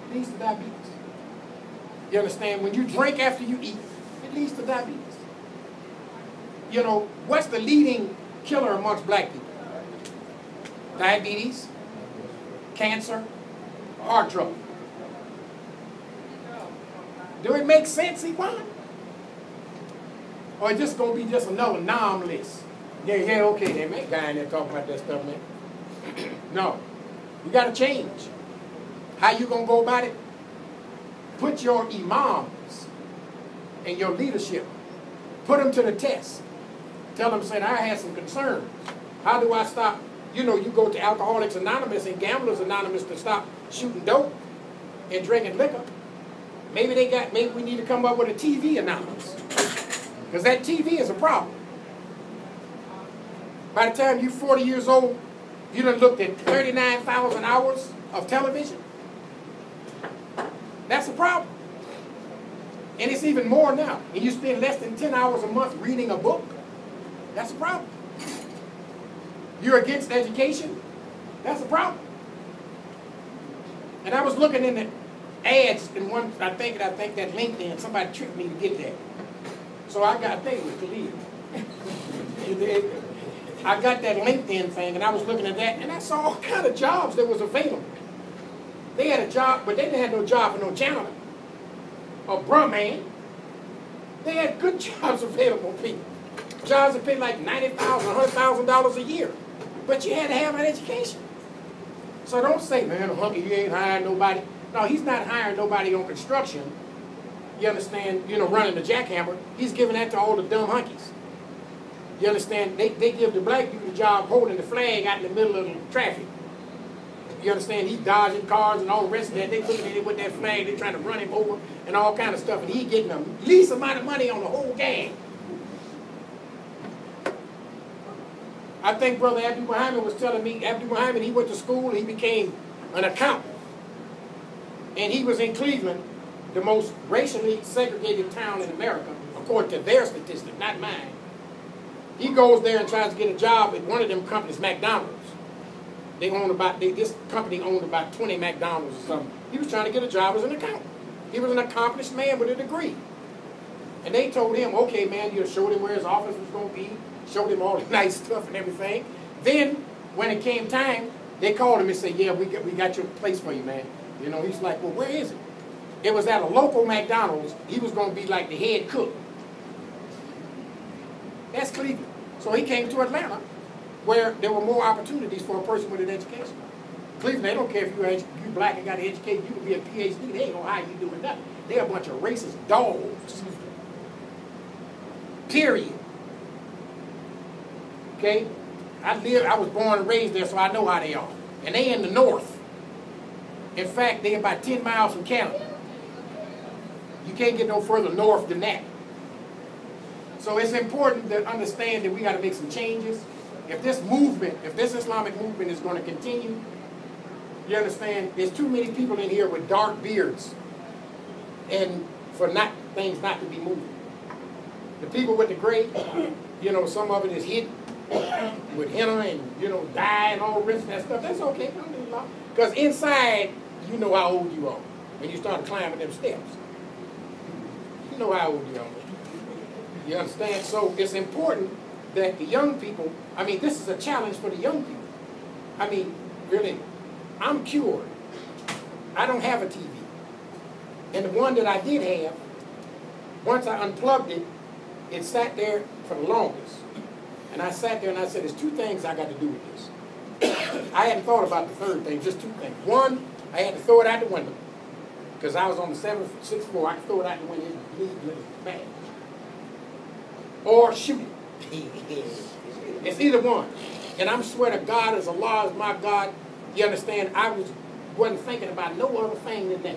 It leads to diabetes. You understand? When you drink after you eat, it leads to diabetes. You know, what's the leading killer amongst black people? Diabetes, cancer, heart trouble. Do it make sense, Iwan? Or is this going to be just another nom list? Yeah, okay, there ain't guy in there talking about that stuff, man. No. You got to change. How you going to go about it? Put your imams and your leadership, put them to the test. Tell them, say, I had some concerns. How do I stop? You know, you go to Alcoholics Anonymous and Gamblers Anonymous to stop shooting dope and drinking liquor. Maybe we need to come up with a TV Anonymous. Because that TV is a problem. By the time you're 40 years old, you done looked at 39,000 hours of television. That's a problem. And it's even more now. And you spend less than 10 hours a month reading a book. That's a problem. You're against education. That's a problem. And I was looking in the ads in one, I think that LinkedIn, somebody tricked me to get that. So I think it was Khalid. I got that LinkedIn thing and I was looking at that and I saw all kind of jobs that was available. They had a job, but they didn't have no job for no janitor or bruhman. They had good jobs available, people. Jobs that pay like $90,000, $100,000 a year. But you had to have an education. So don't say, man, Hunky, you ain't hiring nobody. No, he's not hiring nobody on construction. You understand, running the jackhammer. He's giving that to all the dumb hunkies. You understand? They give the black people the job holding the flag out in the middle of the traffic. You understand? He's dodging cars and all the rest of that. They looking at him with that flag. They trying to run him over and all kind of stuff. And he getting the least amount of money on the whole gang. I think Brother Abdur-Rahman was telling me, Abdur-Rahman, he went to school, he became an accountant. And he was in Cleveland, the most racially segregated town in America, according to their statistics, not mine. He goes there and tries to get a job at one of them companies, McDonald's. This company owned about 20 McDonald's or something. He was trying to get a job as an accountant. He was an accomplished man with a degree. And they told him, okay, man, you showed him where his office was going to be, showed him all the nice stuff and everything. Then, when it came time, they called him and said, yeah, we got your place for you, man. He's like, well, where is it? It was at a local McDonald's. He was going to be like the head cook. That's Cleveland. So he came to Atlanta, where there were more opportunities for a person with an education. Cleveland, they don't care if you're black and got an education. You can be a PhD. They ain't going to hire you doing nothing. They're a bunch of racist dogs. Period. Okay? I was born and raised there, so I know how they are. And they in the north. In fact, they're about 10 miles from Canada. You can't get no further north than that. So it's important to understand that we got to make some changes. If this movement, if this Islamic movement is going to continue, you understand, there's too many people in here with dark beards and for things not to be moving. The people with the gray, you know, some of it is hidden with henna and, you know, dye and all the rest of that stuff. That's okay. Because inside, you know how old you are when you start climbing them steps. You know how old you are. You understand? So it's important that the young people, I mean, this is a challenge for the young people. I mean, really, I'm cured. I don't have a TV. And the one that I did have, once I unplugged it, it sat there for the longest. And I sat there and I said, there's two things I got to do with this. I hadn't thought about the third thing, just two things. One, I had to throw it out the window. Because I was on the 6th floor, I could throw it out the window and bleed bad. Or shoot it. It's either one. And I'm swear to God, as Allah is my God, you understand, I wasn't thinking about no other thing than that.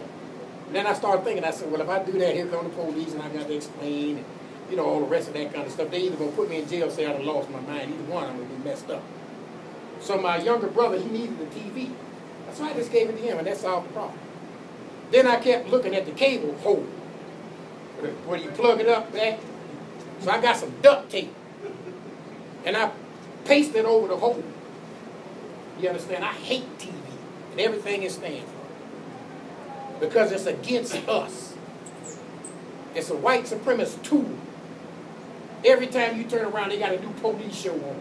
And then I started thinking, I said, well, if I do that, here come the police, and I got to explain, and, you know, all the rest of that kind of stuff. They either going to put me in jail, say I done lost my mind. Either one, I'm going to be messed up. So my younger brother, he needed a TV. So I just gave it to him, and that solved the problem. Then I kept looking at the cable hole, where you plug it up back. So I got some duct tape, and I pasted it over the hole. You understand? I hate TV and everything it stands for, because it's against us. It's a white supremacist tool. Every time you turn around, they got a new police show on.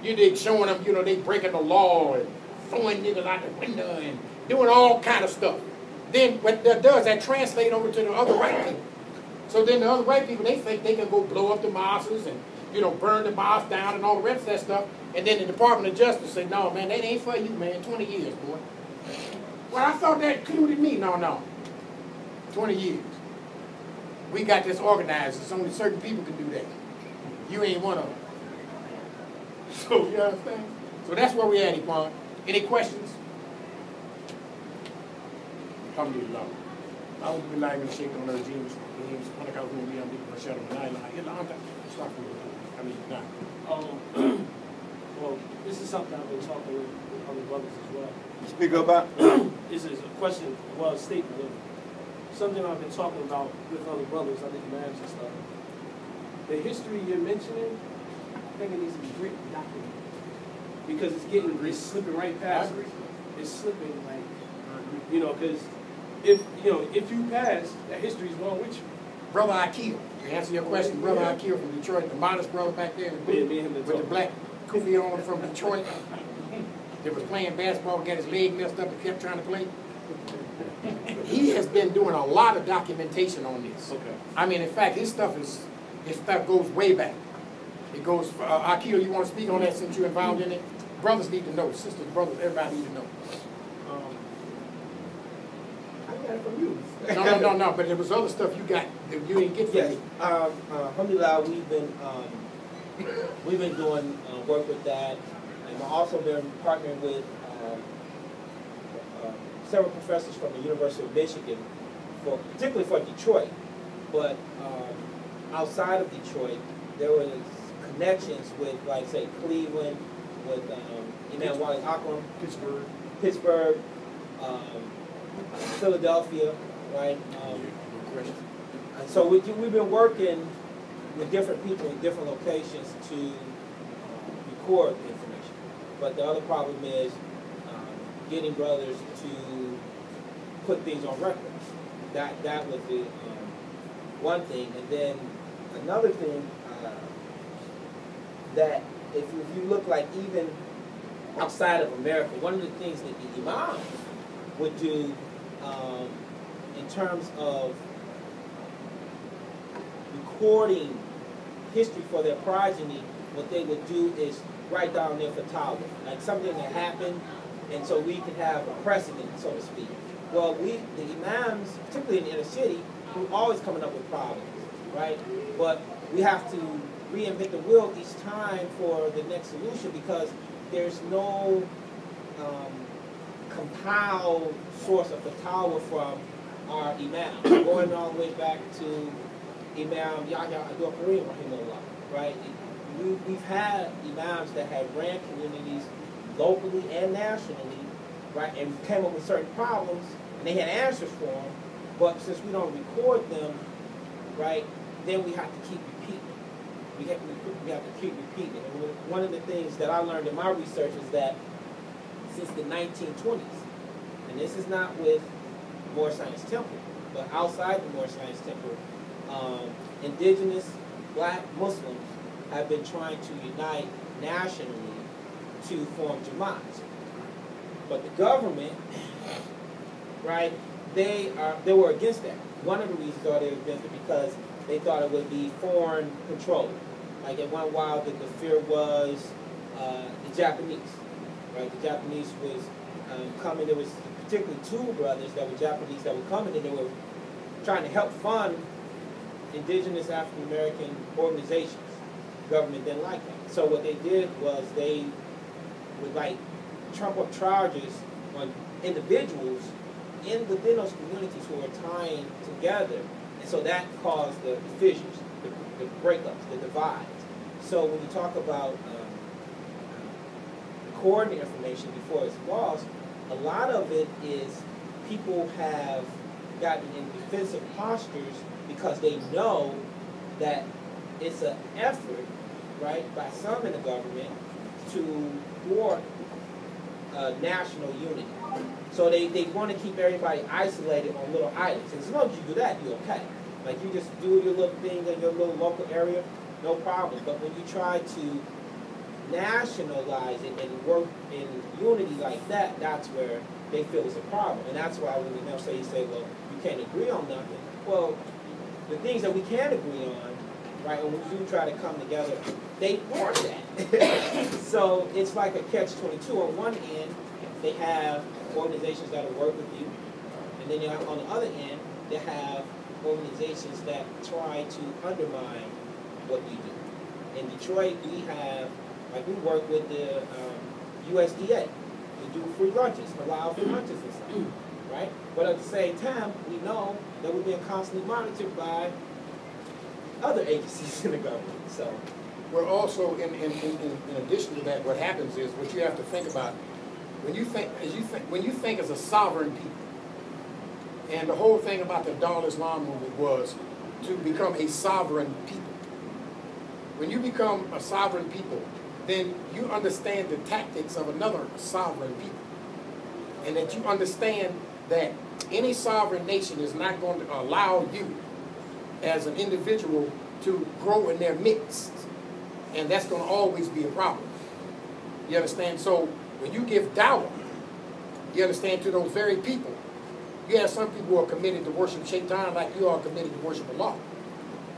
They showing them, you know, they breaking the law and throwing niggas out the window and doing all kind of stuff. Then what that does, that translate over to the other white people. So then the other white people, they think they can go blow up the mosques and, you know, burn the mosques down and all the rest of that stuff. And then the Department of Justice say, no, man, that ain't for you, man. 20 years, boy. Well, I thought that included me. No. 20 years. We got this organized. It's only certain people can do that. You ain't one of them. So, you understand? So that's where we at, Imam. Any questions? Alhamdulillah. أعوذ بالله من الشيطان الرجيم سبحانك اللهم وبحمدك أشهد أن لا إله إلا أنت أستغفرك. I mean, nah. Well, this is something I've been talking with other brothers as well. Speak about. This is a question, well, a statement of something I've been talking about with other brothers, other imams and stuff. The history you're mentioning, I think it needs to be written documented, because it's slipping right past. It's slipping like, you know, because if you pass, that history's going with you. Brother Akil, to answer your question, Brother Akil from Detroit, the modest brother back there with the black kufi on from Detroit, that was playing basketball, got his leg messed up and kept trying to play. He has been doing a lot of documentation on this. Okay. I mean, in fact, his stuff goes way back. It goes, Akil, you want to speak on that since you're involved in it? Brothers need to know, sisters, brothers, everybody need to know. I got it from you. No, but there was other stuff you got that you didn't get from Yes. me. Alhamdulillah, we've been doing work with that, and I've also been partnering with several professors from the University of Michigan, particularly for Detroit. But outside of Detroit, there was connections with, like, say, Cleveland, with Imam Wali Akram, Pittsburgh, Philadelphia, right? And so we've been working with different people in different locations to record the information. But the other problem is getting brothers to put things on record. That was the one thing. And then another thing, that if you look, like, even outside of America, one of the things that the Imams would do in terms of recording history for their progeny, what they would do is write down their fatwa, like something that happened, and so we could have a precedent, so to speak. Well, the Imams, particularly in the inner city, we're always coming up with problems, right? But we have to reinvent the wheel each time for the next solution because there's no compiled source of fatwa from our Imam, going all the way back to Imam Yahya Abdur-Rahman, rahimahullah, right? We've had Imams that have ran communities locally and nationally, right, and came up with certain problems, and they had answers for them, but since we don't record them, right, then we have to keep repeating. We have to keep repeating. And one of the things that I learned in my research is that since the 1920s, and this is not with Moore Science Temple, but outside the Moore Science Temple, indigenous black Muslims have been trying to unite nationally to form Jamaats. But the government, right, they were against that. One of the reasons why they were against it because they thought it would be foreign control. Like at one while the fear was the Japanese, right? The Japanese was coming. There was particularly two brothers that were Japanese that were coming, and they were trying to help fund indigenous African American organizations. The government didn't like that. So what they did was they would like trump up charges on individuals within those communities who were tying together. And so that caused the fissures, the breakups, the divides. So when you talk about recording information before it's lost, a lot of it is people have gotten in defensive postures because they know that it's an effort, right, by some in the government to thwart national unity. So they want to keep everybody isolated on little islands. And as long as you do that, you're okay. Like you just do your little thing in your little local area, no problem. But when you try to nationalize it and work in unity like that, that's where they feel it's a problem. And that's why when you say, well, you can't agree on nothing. Well, the things that we can agree on, right, and when we do try to come together, they want that. So it's like a catch-22. On one end, they have organizations that will work with you, and then on the other end, they have organizations that try to undermine what you do. In Detroit, we have, like we work with the USDA. We do free lunches, allow free lunches and stuff, right? But at the same time, we know that we're being constantly monitored by other agencies in the government. So, well, also in addition to that, what happens is what you have to think about when you think as a sovereign people. And the whole thing about the Dar Islam movement was to become a sovereign people. When you become a sovereign people, then you understand the tactics of another sovereign people. And that you understand that any sovereign nation is not going to allow you as an individual to grow in their midst. And that's going to always be a problem. You understand? So when you give dawah, you understand, to those very people, you have some people who are committed to worship Shaitan like you are committed to worship Allah.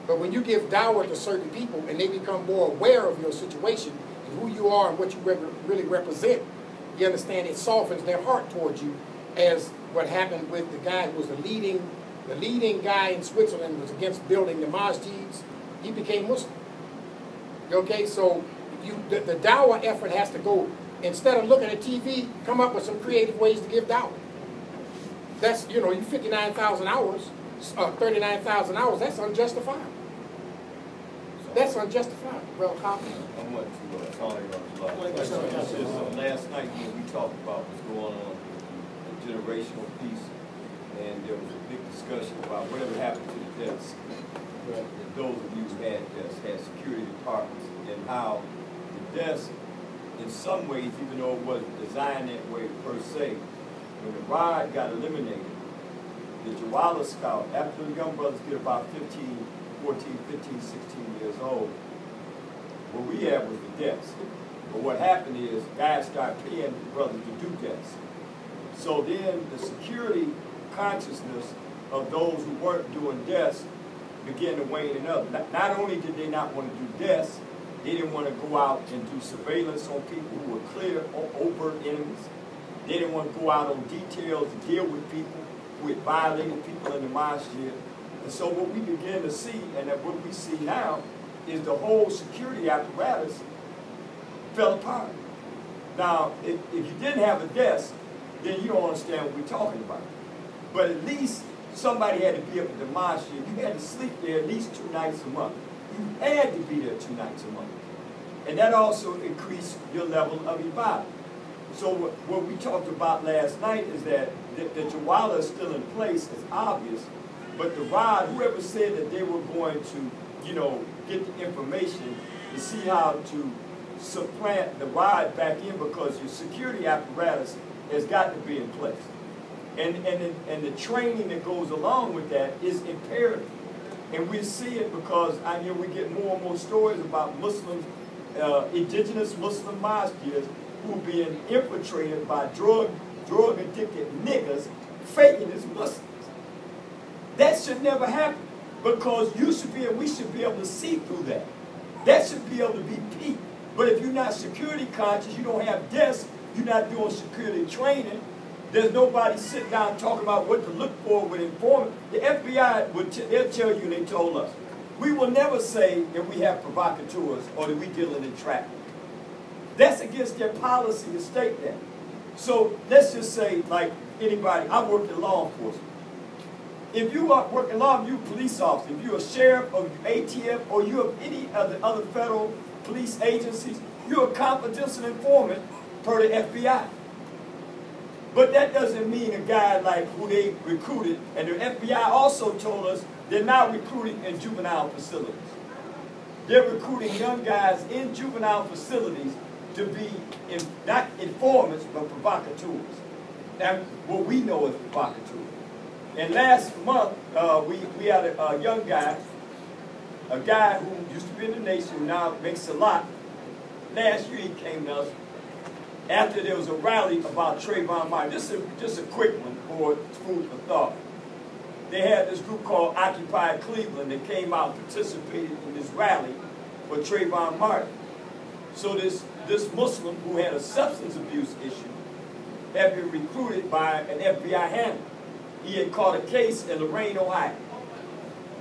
But when you give dawah to certain people and they become more aware of your situation and who you are and what you really represent, you understand it softens their heart towards you, as what happened with the guy who was the leading guy in Switzerland was against building the masjids. He became Muslim. Okay, so the dawah effort has to go, instead of looking at TV, come up with some creative ways to give dawah. That's, you 59,000 hours, 39,000 hours, that's unjustifiable. That's unjustifiable. Well, how? I want to Tony last night when we talked about what's going on with the generational piece, and there was a big discussion about whatever happened to the deaths. And those of you who had deaths, had security departments, and how the deaths, in some ways, even though it wasn't designed that way per se, when the rod got eliminated, the Jawala Scout, after the young brothers get about 14, 15, 16 years old, what we had was the deaths. But what happened is guys started paying the brothers to do deaths. So then the security consciousness of those who weren't doing deaths began to wane up. Not only did they not want to do deaths, they didn't want to go out and do surveillance on people who were clear or overt enemies. They didn't want to go out on details to deal with people who had violated people in the masjid. And so what we began to see, and that what we see now, is the whole security apparatus fell apart. Now, if you didn't have a desk, then you don't understand what we're talking about. But at least somebody had to be up at the mosque. You had to sleep there at least 2 nights a month. You had to be there 2 nights a month. And that also increased your level of ibadah. So what we talked about last night is that the Jawala is still in place, it's obvious, but the rod, whoever said that they were going to, you know, get the information to see how to supplant the rod back in, because your security apparatus has got to be in place. And the training that goes along with that is imperative. And we see it because we get more and more stories about Muslims, indigenous Muslim mosques who are being infiltrated by drug-addicted niggas faking as Muslims. That should never happen, because we should be able to see through that. That should be able to be peaked. But if you're not security conscious, you don't have desks, you're not doing security training, there's nobody sitting down talking about what to look for with informant. The FBI, they'll tell you, and they told us, we will never say that we have provocateurs or that we deal in entrapment. That's against their policy to state that. So let's just say, like anybody, I work in law enforcement. If you are working law, you're a police officer, if you're a sheriff or ATF or you have any of the other federal police agencies, you're a confidential informant per the FBI. But that doesn't mean a guy like who they recruited, and the FBI also told us they're now recruiting in juvenile facilities. They're recruiting young guys in juvenile facilities to be not informants, but provocateurs. Now, what we know is provocateurs. And last month, we had a young guy, a guy who used to be in the nation, who now makes a lot. Last year he came to us after there was a rally about Trayvon Martin. Just a quick one for food for thought. They had this group called Occupy Cleveland that came out and participated in this rally for Trayvon Martin. So this Muslim who had a substance abuse issue had been recruited by an FBI handler. He had caught a case in Lorain, Ohio.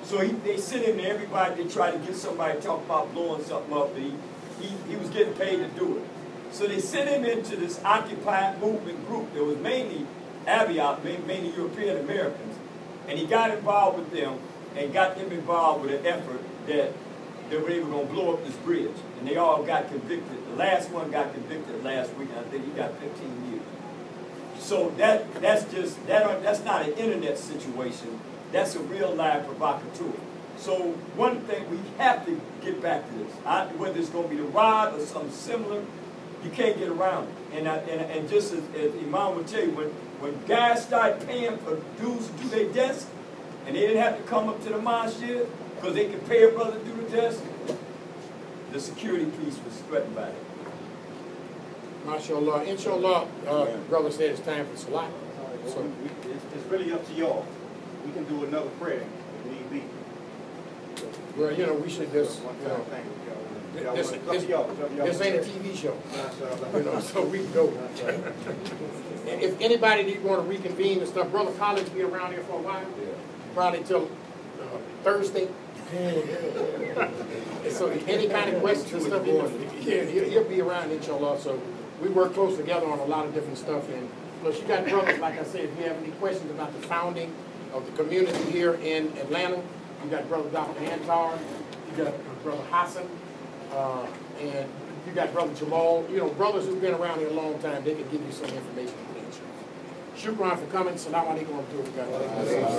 So they sent him to everybody. They tried to get somebody to talk about blowing something up. But he was getting paid to do it. So they sent him into this Occupy movement group that was mainly mainly European Americans. And he got involved with them and got them involved with an effort that they were going to blow up this bridge. And they all got convicted. The last one got convicted last week, and I think he got 15 years. So that's not an internet situation. That's a real live provocateur. So one thing, we have to get back to this. Whether it's going to be the rod or something similar, you can't get around it. And just as Imam would tell you, when guys start paying for dudes to do their desk, and they didn't have to come up to the mosque because they could pay a brother to do the desk, the security piece was threatened by that. MashaAllah. Inshallah, brother said it's time for Salat. So it's really up to y'all. We can do another prayer if need be. Well, we should just, this ain't a TV show, so we can go. If anybody want to reconvene and stuff, Brother Collins will be around here for a while, probably till Thursday. So any kind of questions and stuff, he'll be around, inshallah. So we work close together on a lot of different stuff. And plus, you got brothers, like I said, if you have any questions about the founding of the community here in Atlanta, you got Brother Dr. Antar, you got Brother Hassan, and you got Brother Jamal. Brothers who've been around here a long time, they can give you some information. Shukran for coming. Salaam alaikum wa rahmatullahi wa barakatuh.